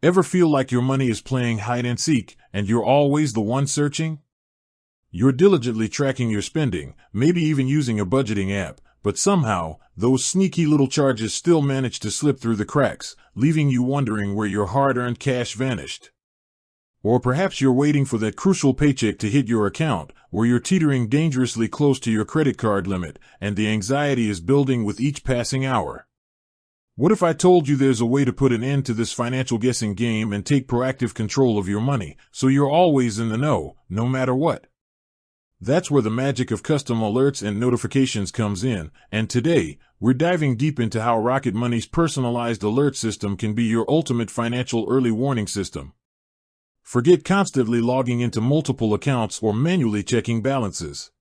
Ever feel like your money is playing hide and seek, and you're always the one searching? You're diligently tracking your spending, maybe even using a budgeting app, but somehow, those sneaky little charges still manage to slip through the cracks, leaving you wondering where your hard-earned cash vanished. Or perhaps you're waiting for that crucial paycheck to hit your account, where you're teetering dangerously close to your credit card limit, and the anxiety is building with each passing hour. What if I told you there's a way to put an end to this financial guessing game and take proactive control of your money, so you're always in the know, no matter what? That's where the magic of custom alerts and notifications comes in, and today, we're diving deep into how Rocket Money's personalized alert system can be your ultimate financial early warning system. Forget constantly logging into multiple accounts or manually checking balances.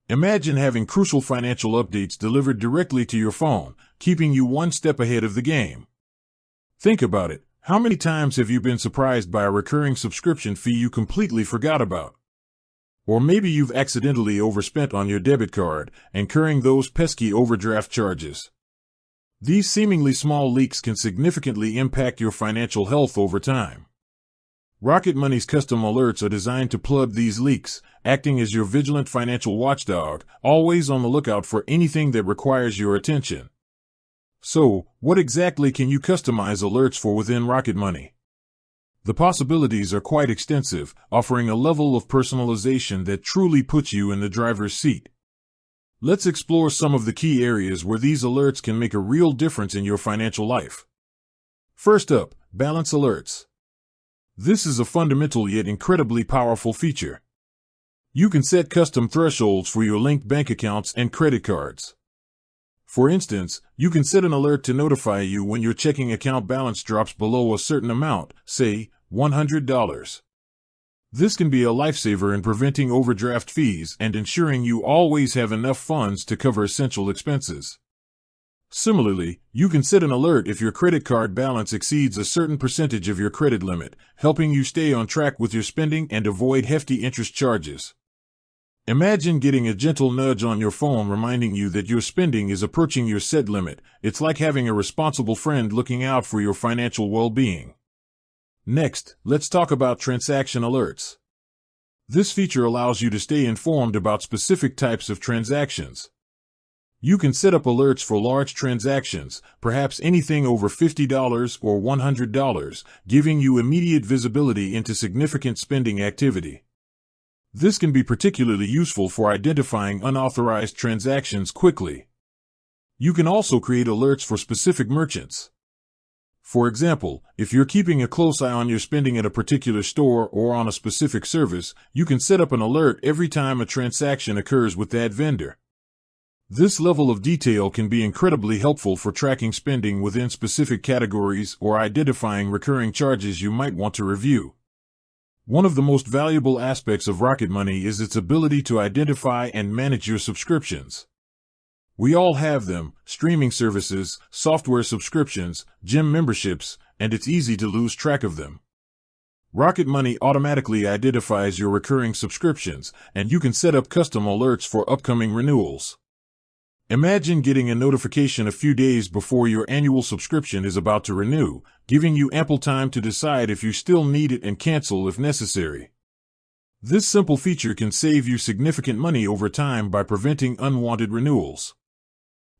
Imagine having crucial financial updates delivered directly to your phone, keeping you one step ahead of the game. Think about it. How many times have you been surprised by a recurring subscription fee you completely forgot about? Or maybe you've accidentally overspent on your debit card, incurring those pesky overdraft charges. These seemingly small leaks can significantly impact your financial health over time. Rocket Money's custom alerts are designed to plug these leaks, acting as your vigilant financial watchdog, always on the lookout for anything that requires your attention. So, what exactly can you customize alerts for within Rocket Money? The possibilities are quite extensive, offering a level of personalization that truly puts you in the driver's seat. Let's explore some of the key areas where these alerts can make a real difference in your financial life. First up, balance alerts. This is a fundamental yet incredibly powerful feature. You can set custom thresholds for your linked bank accounts and credit cards. For instance, you can set an alert to notify you when your checking account balance drops below a certain amount, say, $100. This can be a lifesaver in preventing overdraft fees and ensuring you always have enough funds to cover essential expenses. Similarly, you can set an alert if your credit card balance exceeds a certain percentage of your credit limit, helping you stay on track with your spending and avoid hefty interest charges. Imagine getting a gentle nudge on your phone reminding you that your spending is approaching your set limit. It's like having a responsible friend looking out for your financial well-being. Next, let's talk about transaction alerts. This feature allows you to stay informed about specific types of transactions. You can set up alerts for large transactions, perhaps anything over $50 or $100, giving you immediate visibility into significant spending activity. This can be particularly useful for identifying unauthorized transactions quickly. You can also create alerts for specific merchants. For example, if you're keeping a close eye on your spending at a particular store or on a specific service, you can set up an alert every time a transaction occurs with that vendor. This level of detail can be incredibly helpful for tracking spending within specific categories or identifying recurring charges you might want to review. One of the most valuable aspects of Rocket Money is its ability to identify and manage your subscriptions. We all have them: streaming services, software subscriptions, gym memberships, and it's easy to lose track of them. Rocket Money automatically identifies your recurring subscriptions, and you can set up custom alerts for upcoming renewals. Imagine getting a notification a few days before your annual subscription is about to renew, giving you ample time to decide if you still need it and cancel if necessary. This simple feature can save you significant money over time by preventing unwanted renewals.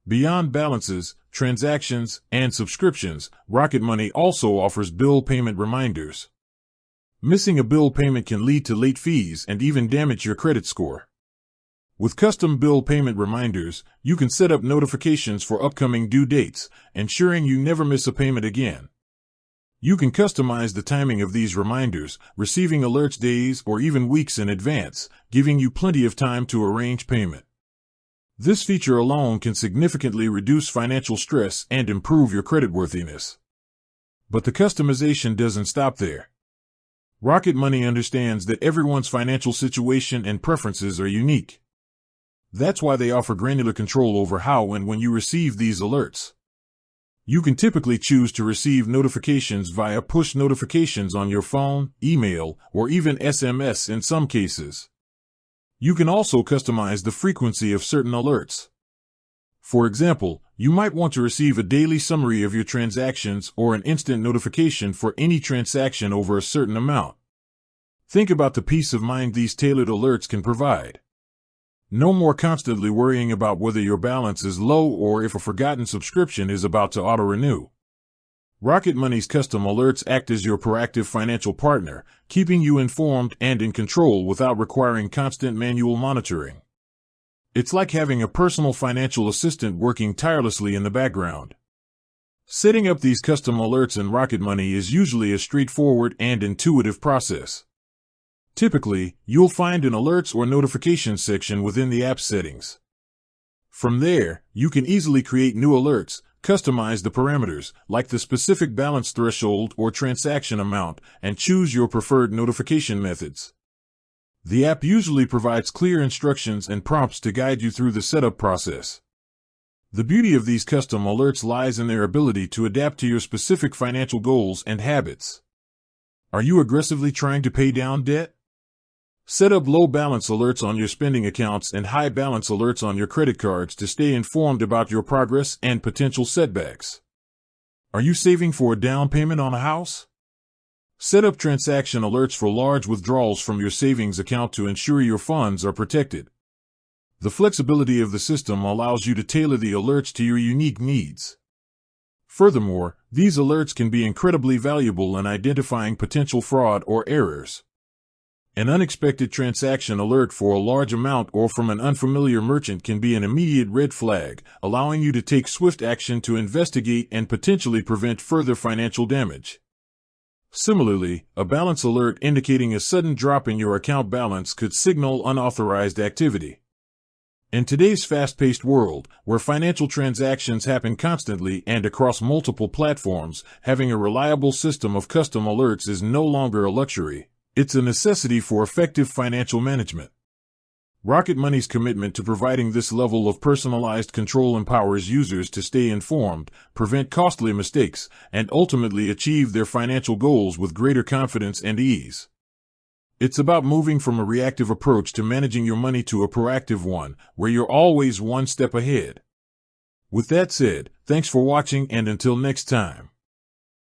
Beyond balances, transactions, and subscriptions, Rocket Money also offers bill payment reminders. Missing a bill payment can lead to late fees and even damage your credit score. With custom bill payment reminders, you can set up notifications for upcoming due dates, ensuring you never miss a payment again. You can customize the timing of these reminders, receiving alerts days or even weeks in advance, giving you plenty of time to arrange payment. This feature alone can significantly reduce financial stress and improve your creditworthiness. But the customization doesn't stop there. Rocket Money understands that everyone's financial situation and preferences are unique. That's why they offer granular control over how and when you receive these alerts. You can typically choose to receive notifications via push notifications on your phone, email, or even SMS in some cases. You can also customize the frequency of certain alerts. For example, you might want to receive a daily summary of your transactions or an instant notification for any transaction over a certain amount. Think about the peace of mind these tailored alerts can provide. No more constantly worrying about whether your balance is low or if a forgotten subscription is about to auto-renew. Rocket Money's custom alerts act as your proactive financial partner, keeping you informed and in control without requiring constant manual monitoring. It's like having a personal financial assistant working tirelessly in the background. Setting up these custom alerts in Rocket Money is usually a straightforward and intuitive process. Typically, you'll find an alerts or notifications section within the app settings. From there, you can easily create new alerts, customize the parameters, like the specific balance threshold or transaction amount, and choose your preferred notification methods. The app usually provides clear instructions and prompts to guide you through the setup process. The beauty of these custom alerts lies in their ability to adapt to your specific financial goals and habits. Are you aggressively trying to pay down debt? Set up low balance alerts on your spending accounts and high balance alerts on your credit cards to stay informed about your progress and potential setbacks. Are you saving for a down payment on a house? Set up transaction alerts for large withdrawals from your savings account to ensure your funds are protected. The flexibility of the system allows you to tailor the alerts to your unique needs. Furthermore, these alerts can be incredibly valuable in identifying potential fraud or errors. An unexpected transaction alert for a large amount or from an unfamiliar merchant can be an immediate red flag, allowing you to take swift action to investigate and potentially prevent further financial damage. Similarly, a balance alert indicating a sudden drop in your account balance could signal unauthorized activity. In today's fast-paced world, where financial transactions happen constantly and across multiple platforms, having a reliable system of custom alerts is no longer a luxury. It's a necessity for effective financial management. Rocket Money's commitment to providing this level of personalized control empowers users to stay informed, prevent costly mistakes, and ultimately achieve their financial goals with greater confidence and ease. It's about moving from a reactive approach to managing your money to a proactive one, where you're always one step ahead. With that said, thanks for watching and until next time.